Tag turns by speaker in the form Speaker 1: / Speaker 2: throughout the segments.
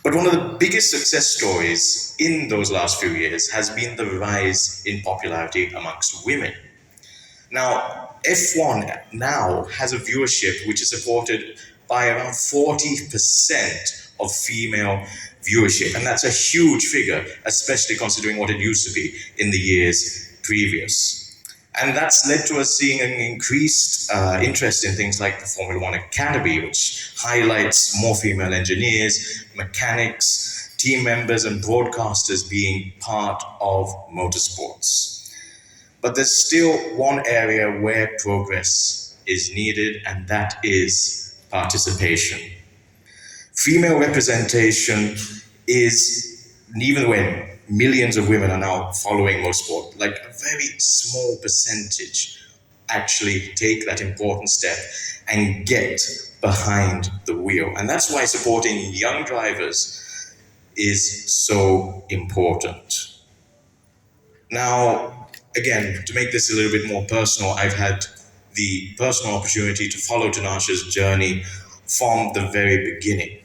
Speaker 1: But one of the biggest success stories in those last few years has been the rise in popularity amongst women. Now, F1 now has a viewership which is supported by around 40% of female viewership. And that's a huge figure, especially considering what it used to be in the years previous. And that's led to us seeing an increased interest in things like the Formula One Academy, which highlights more female engineers, mechanics, team members, and broadcasters being part of motorsports. But there's still one area where progress is needed, and that is participation. Female representation is, even when millions of women are now following motorsport, like a very small percentage actually take that important step and get behind the wheel. And that's why supporting young drivers is so important. Now, again, to make this a little bit more personal, I've had the personal opportunity to follow Tanasha's journey from the very beginning.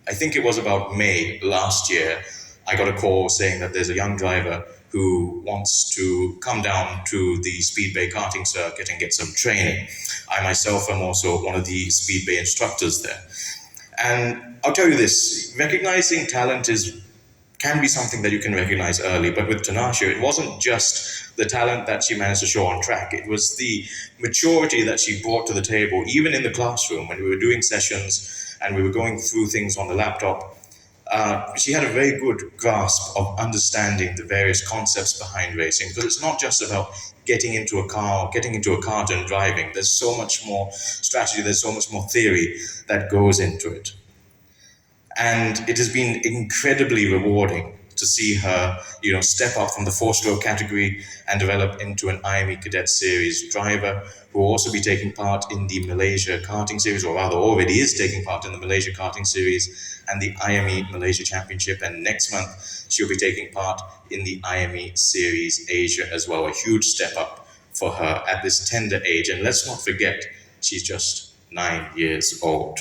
Speaker 1: I think it was about May last year, I got a call saying that there's a young driver who wants to come down to the Speedway karting circuit and get some training. I myself am also one of the Speedway instructors there. And I'll tell you this, recognizing talent can be something that you can recognize early, but with Tanasha, it wasn't just the talent that she managed to show on track. It was the maturity that she brought to the table, even in the classroom when we were doing sessions and we were going through things on the laptop. She had a very good grasp of understanding the various concepts behind racing, because it's not just about getting into a car, getting into a cart and driving. There's so much more strategy, there's so much more theory that goes into it. And it has been incredibly rewarding to see her, step up from the four-stroke category and develop into an IME Cadet Series driver, who will also be taking part in the Malaysia Karting Series, or rather already is taking part in the Malaysia Karting Series and the IME Malaysia Championship. And next month, she'll be taking part in the IME Series Asia as well. A huge step up for her at this tender age. And let's not forget, she's just 9 years old.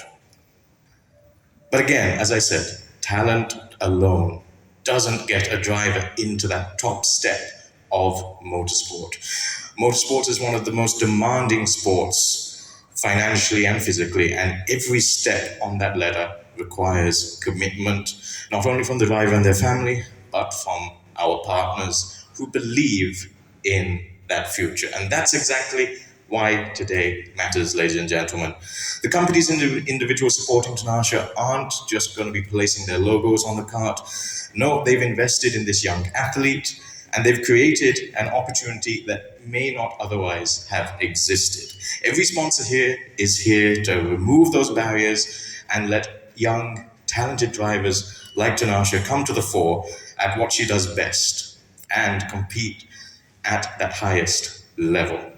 Speaker 1: But again, as I said, talent alone doesn't get a driver into that top step of motorsport. Motorsport is one of the most demanding sports, financially and physically, and every step on that ladder requires commitment, not only from the driver and their family, but from our partners who believe in that future. And that's exactly why today matters, ladies and gentlemen. The companies and individuals supporting Tanasha aren't just going to be placing their logos on the cart. No, they've invested in this young athlete, and they've created an opportunity that may not otherwise have existed. Every sponsor here is here to remove those barriers and let young, talented drivers like Tanasha come to the fore at what she does best and compete at that highest level.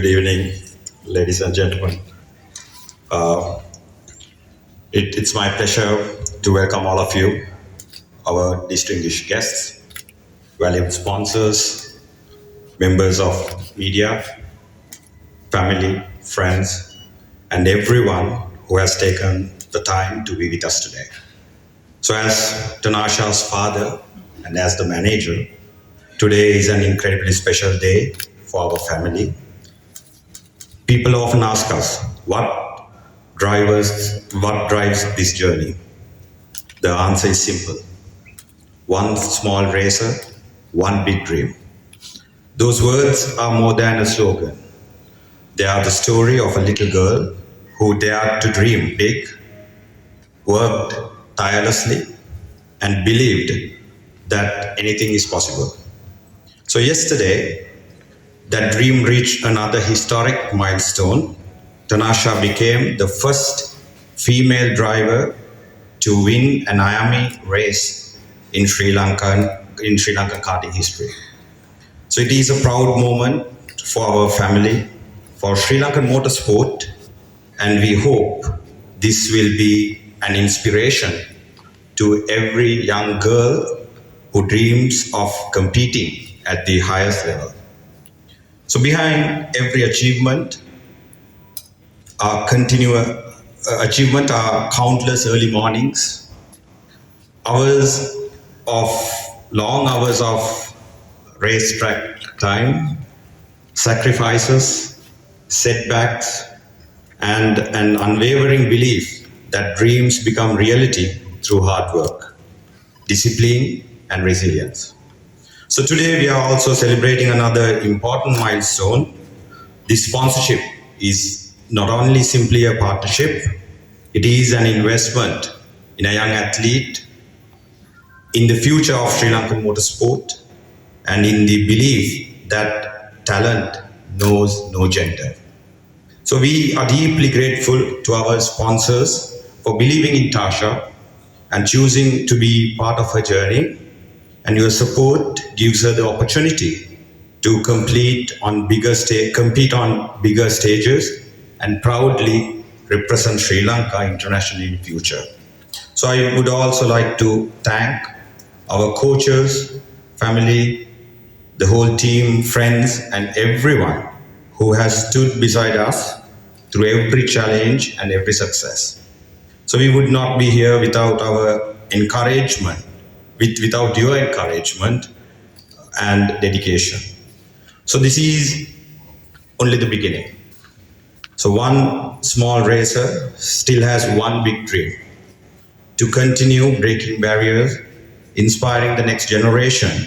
Speaker 2: Good evening, ladies and gentlemen. It's my pleasure to welcome all of you, our distinguished guests, valued sponsors, members of media, family, friends, and everyone who has taken the time to be with us today. So, as Tanasha's father and as the manager, today is an incredibly special day for our family. People often ask us, what drives this journey? The answer is simple. One small racer, one big dream. Those words are more than a slogan. They are the story of a little girl who dared to dream big, worked tirelessly, and believed that anything is possible. So, yesterday, that dream reached another historic milestone. Tanasha became the first female driver to win an Miami race in Sri Lankan karting history. So it is a proud moment for our family, for Sri Lankan motorsport, and we hope this will be an inspiration to every young girl who dreams of competing at the highest level. So behind every achievement are countless early mornings, hours of long hours of racetrack time, sacrifices, setbacks, and an unwavering belief that dreams become reality through hard work, discipline, and resilience. So today we are also celebrating another important milestone. This sponsorship is not only simply a partnership, it is an investment in a young athlete, in the future of Sri Lankan motorsport, and in the belief that talent knows no gender. So we are deeply grateful to our sponsors for believing in Tasha and choosing to be part of her journey. And your support gives her the opportunity to compete on bigger stages and proudly represent Sri Lanka internationally in the future. So I would also like to thank our coaches, family, the whole team, friends, and everyone who has stood beside us through every challenge and every success. So we would not be here without our encouragement, without your encouragement and dedication. So this is only the beginning. So one small racer still has one big dream to continue breaking barriers, inspiring the next generation,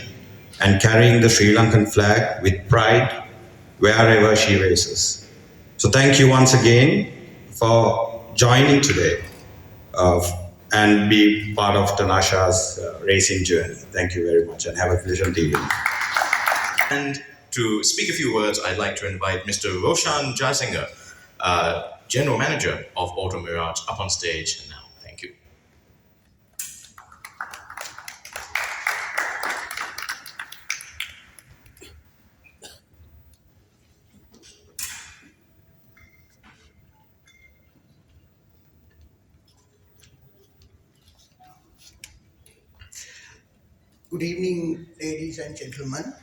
Speaker 2: and carrying the Sri Lankan flag with pride wherever she races. So thank you once again for joining today uh, and be part of Tanasha's racing journey. Thank you very much and have a pleasant evening.
Speaker 1: And to speak a few words, I'd like to invite Mr. Roshan Jasinger, General Manager of Auto Mirage, up on stage now. Thank you.
Speaker 3: Good evening, ladies and gentlemen.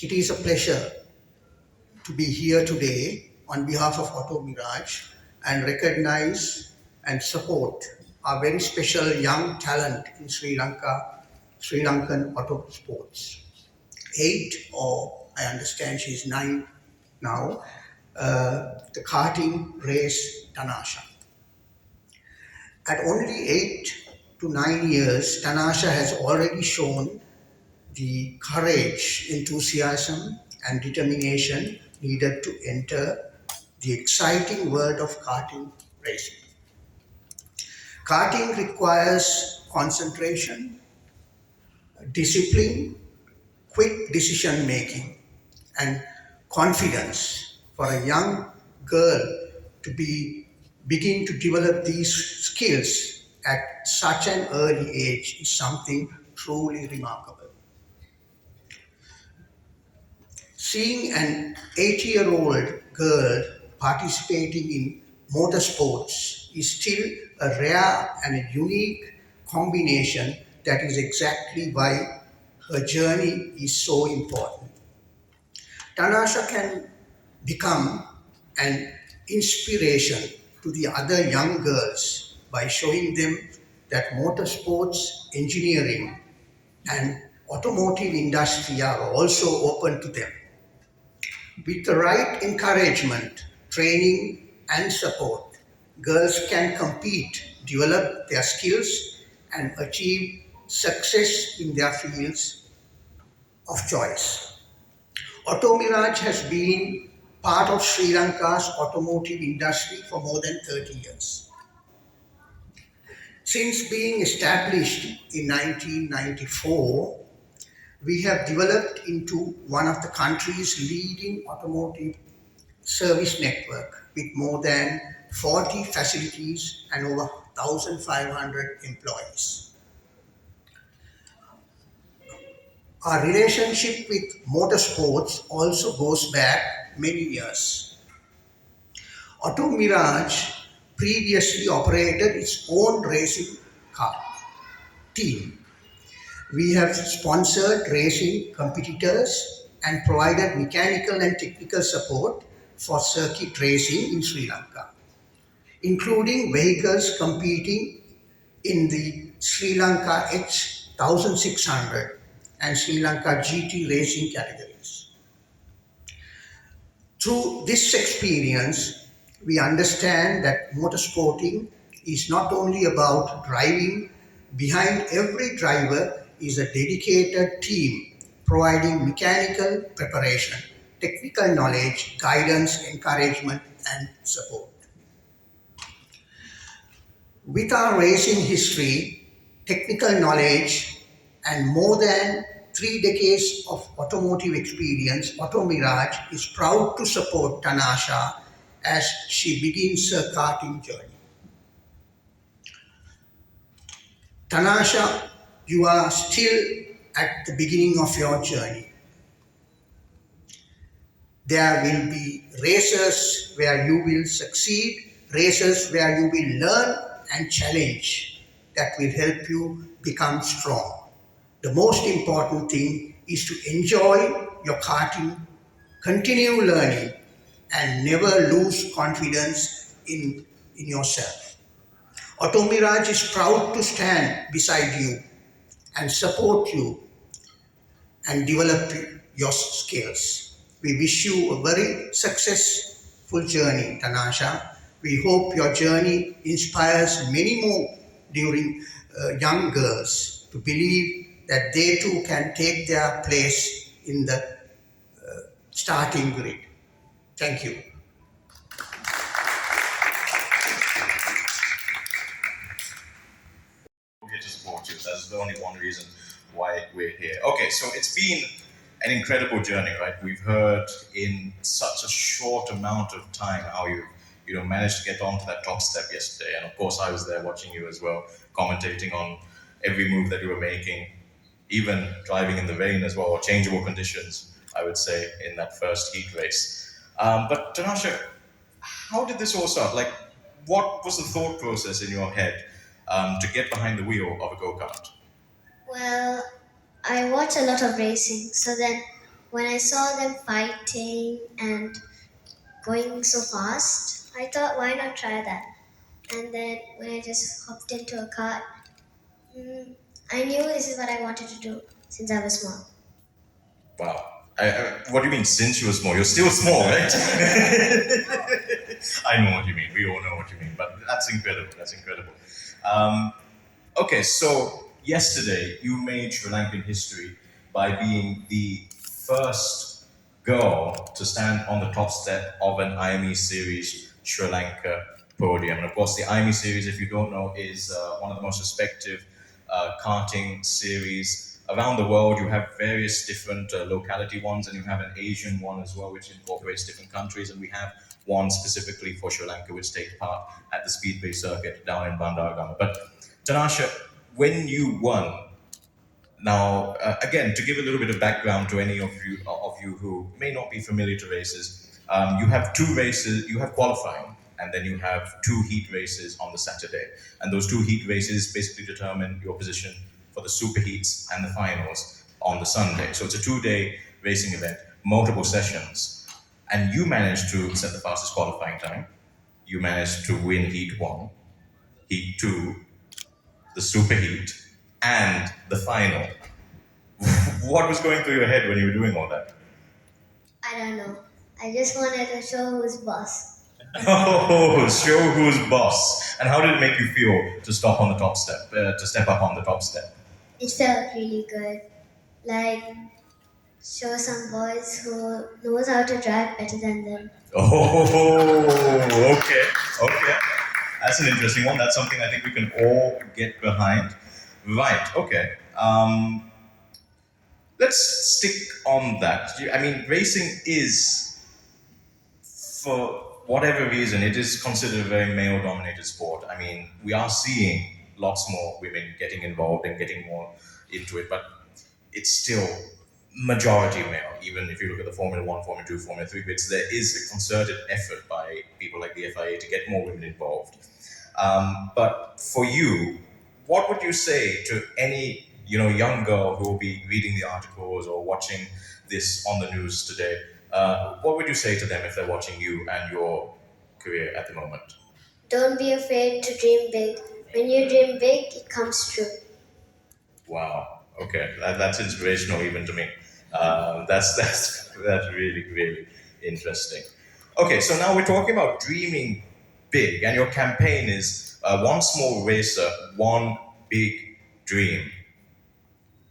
Speaker 3: It is a pleasure to be here today on behalf of Auto Mirage and recognize and support our very special young talent in Sri Lanka, Sri Lankan auto sports. 8, or I understand she's 9 now, the karting race Tanasha. At only 8 to 9 years, Tanasha has already shown the courage, enthusiasm, and determination needed to enter the exciting world of karting racing. Karting requires concentration, discipline, quick decision making, and confidence. For a young girl to begin to develop these skills at such an early age is something truly remarkable. Seeing an 8-year-old girl participating in motorsports is still a rare and a unique combination. That is exactly why her journey is so important. Tanasha can become an inspiration to the other young girls by showing them that motorsports, engineering, and automotive industry are also open to them. With the right encouragement, training, and support, girls can compete, develop their skills, and achieve success in their fields of choice. Auto Mirage has been part of Sri Lanka's automotive industry for more than 30 years. Since being established in 1994, we have developed into one of the country's leading automotive service network with more than 40 facilities and over 1,500 employees. Our relationship with motorsports also goes back many years. Auto Mirage previously operated its own racing car team. We have sponsored racing competitors and provided mechanical and technical support for circuit racing in Sri Lanka, including vehicles competing in the Sri Lanka X 1600 and Sri Lanka GT racing categories. Through this experience, we understand that motorsporting is not only about driving. Behind every driver is a dedicated team providing mechanical preparation, technical knowledge, guidance, encouragement, and support. With our racing history, technical knowledge, and more than 3 decades of automotive experience, Auto Mirage is proud to support Tanasha as she begins her karting journey. Tanasha, you are still at the beginning of your journey. There will be races where you will succeed, races where you will learn and challenge that will help you become strong. The most important thing is to enjoy your karting, continue learning, and never lose confidence in yourself. Auto Mirage is proud to stand beside you and support you and develop your skills. We wish you a very successful journey, Tanasha. We hope your journey inspires many more during young girls to believe that they too can take their place in the starting grid. Thank you.
Speaker 1: Here to support you. That's the only one reason why we're here. Okay, so it's been an incredible journey, right? We've heard in such a short amount of time how you managed to get onto that top step yesterday, and of course I was there watching you as well, commentating on every move that you were making, even driving in the rain as well, or changeable conditions, I would say, in that first heat race. But Tanasha, how did this all start? Like, what was the thought process in your head to get behind the wheel of a go-kart?
Speaker 4: Well, I watch a lot of racing, so then when I saw them fighting and going so fast, I thought, why not try that? And then when I just hopped into a car, mm, I knew this is what I wanted to do since I was small.
Speaker 1: Wow. What do you mean, since you were small? You're still small, right? I know what you mean. We all know what you mean. But that's incredible. That's incredible. Okay, so yesterday you made Sri Lankan history by being the first girl to stand on the top step of an IME Series Sri Lanka podium. And of course, the IME Series, if you don't know, is one of the most respected karting series around the world. You have various different locality ones, and you have an Asian one as well, which incorporates different countries. And we have one specifically for Sri Lanka, which takes part at the Speedway circuit down in Bandaragama. But Tanasha, when you won, now again to give a little bit of background to any of you who may not be familiar to races, you have two races, you have qualifying, and then you have two heat races on the Saturday. And those two heat races basically determine your position for the super heats and the finals on the Sunday. So it's a 2-day racing event, multiple sessions. And you managed to set the fastest qualifying time. You managed to win heat one, heat two, the super heat, and the final. What was going through your head when you were doing all that?
Speaker 4: I don't know. I just wanted to show who's boss.
Speaker 1: Oh, show who's boss. And how did it make you feel to stop on the top step, to step up on the top step?
Speaker 4: It felt really good. Like, show some boys who knows how to drive better than them.
Speaker 1: Oh, okay, okay. That's an interesting one. That's something I think we can all get behind. Right, okay. Let's stick on that. I mean, racing is, for whatever reason, it is considered a very male dominated sport. I mean, we are seeing lots more women getting involved and getting more into it, but it's still majority male. Even if you look at the Formula One, Formula Two, Formula Three bits, there is a concerted effort by people like the FIA to get more women involved. But for you, what would you say to any young girl who will be reading the articles or watching this on the news today? What would you say to them if they're watching you and your career at the moment?
Speaker 4: Don't be afraid to dream big. When you dream big, it comes true.
Speaker 1: Wow. Okay, that's inspirational even to me. That's really really interesting. Okay, so now we're talking about dreaming big, and your campaign is one small racer, one big dream.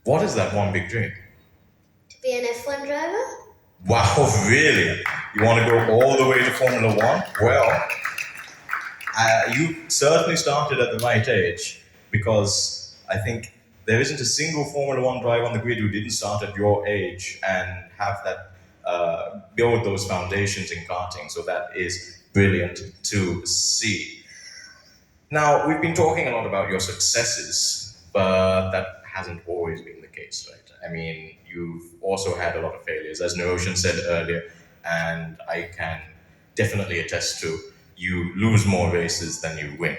Speaker 1: What is that one big dream?
Speaker 4: To be an F1 driver?
Speaker 1: Wow, really? You want to go all the way to Formula One? Well, you certainly started at the right age, because I think there isn't a single Formula One driver on the grid who didn't start at your age and have that build those foundations in karting. So that is brilliant to see. Now, we've been talking a lot about your successes, but that hasn't always been the case, right? I mean, you've also had a lot of failures, as Naroshan said earlier, and I can definitely attest to you lose more races than you win.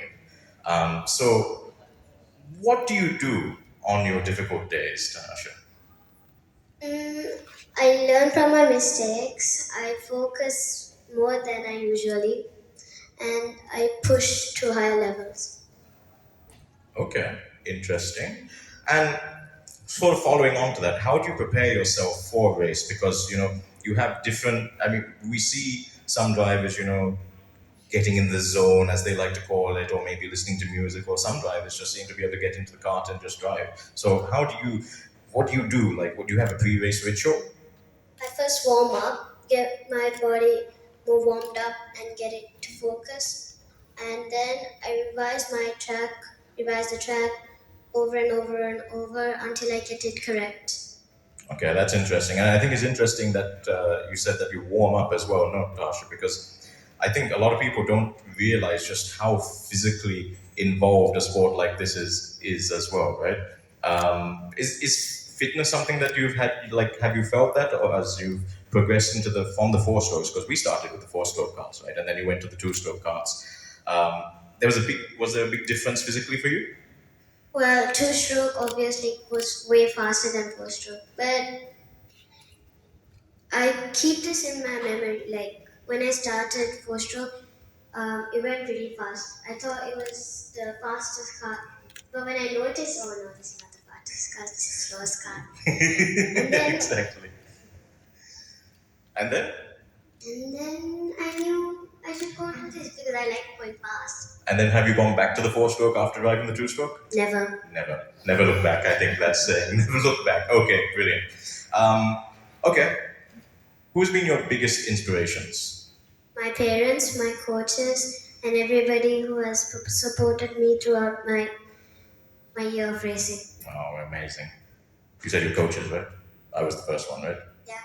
Speaker 1: So, what do you do on your difficult days, Tanasha?
Speaker 4: I learn from my mistakes. I focus more than I usually, and I push to higher levels.
Speaker 1: Okay, interesting. And sort of following on to that, how do you prepare yourself for a race? Because you have different. I mean, we see some drivers, getting in the zone, as they like to call it, or maybe listening to music, or some drivers just seem to be able to get into the cart and just drive. So, what do you do? Like, would you have a pre-race ritual?
Speaker 4: I first warm up, get my body more warmed up, and get it to focus. And then I revise the track over and over and over until I get it correct.
Speaker 1: Okay, that's interesting. And I think it's interesting that you said that you warm up as well, no, Tasha, because I think a lot of people don't realize just how physically involved a sport like this is as well, right? Is fitness something that you've had, like, have you felt that, or as you've progressed into from the four strokes? Because we started with the four-stroke carts, right? And then you went to the two-stroke carts. Was there a big difference physically for you?
Speaker 4: Well, two stroke obviously was way faster than four stroke, but I keep this in my memory. Like when I started four stroke, it went really fast. I thought it was the fastest car, but when I noticed, oh no, this is not the fastest car, this is the slowest car. And then,
Speaker 1: Exactly. And then?
Speaker 4: And then I knew I should go to this because I like going fast.
Speaker 1: And then have you gone back to the four-stroke after driving the two-stroke?
Speaker 4: Never.
Speaker 1: Never. Never look back. I think that's saying never look back. Okay, brilliant. Okay. Who's been your biggest inspirations?
Speaker 4: My parents, my coaches, and everybody who has supported me throughout my year of racing.
Speaker 1: Oh, amazing. You said your coaches, right? I was the first one, right?
Speaker 4: Yeah.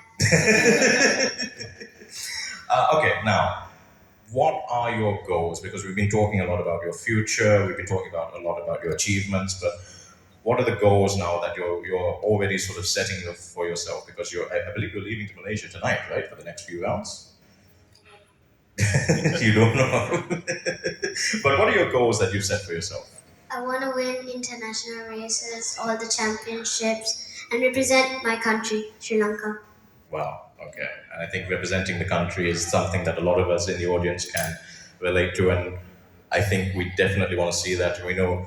Speaker 1: Okay, now, what are your goals? Because we've been talking a lot about your future, we've been talking about a lot about your achievements, but what are the goals now that you're already sort of setting for yourself? Because I believe you're leaving to Malaysia tonight, right, for the next few rounds. You don't know. But what are your goals that you've set for yourself?
Speaker 4: I want to win international races, all the championships, and represent my country, Sri Lanka.
Speaker 1: Wow. Okay. And I think representing the country is something that a lot of us in the audience can relate to, and I think we definitely want to see that. We know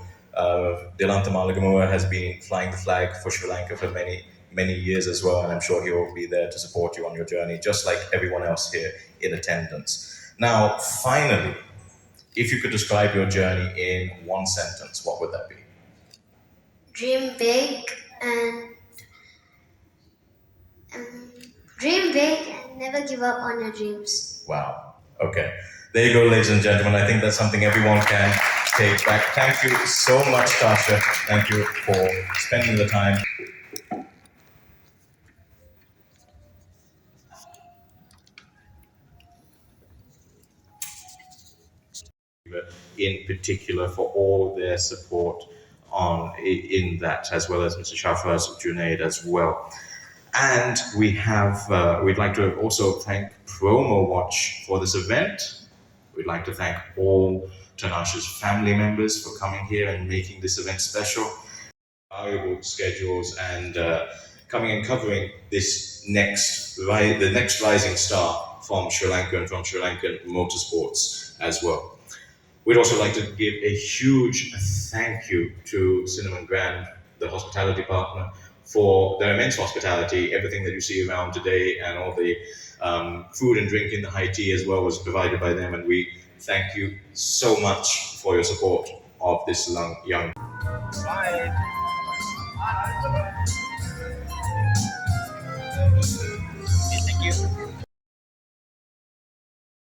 Speaker 1: Delanta Malagamua has been flying the flag for Sri Lanka for many years as well, and I'm sure he will be there to support you on your journey, just like everyone else here in attendance. Now, finally, if you could describe your journey in one sentence, what would that be?
Speaker 4: Dream big and um, dream big and never give up on your dreams.
Speaker 1: Wow. Okay. There you go, ladies and gentlemen. I think that's something everyone can take back. Thank you so much, Tasha. Thank you for spending the time. In particular, for all their support in that, as well as Mr. Shafraz Junaid as well. And we'd like to also thank Promo Watch for this event. We'd like to thank all Tanasha's family members for coming here and making this event special. Valuable schedules and coming and covering this the next rising star from Sri Lanka and from Sri Lankan motorsports as well. We'd also like to give a huge thank you to Cinnamon Grand, the hospitality partner, for their immense hospitality. Everything that you see around today and all the food and drink in the high tea as well was provided by them, and we thank you so much for your support of this young. Bye.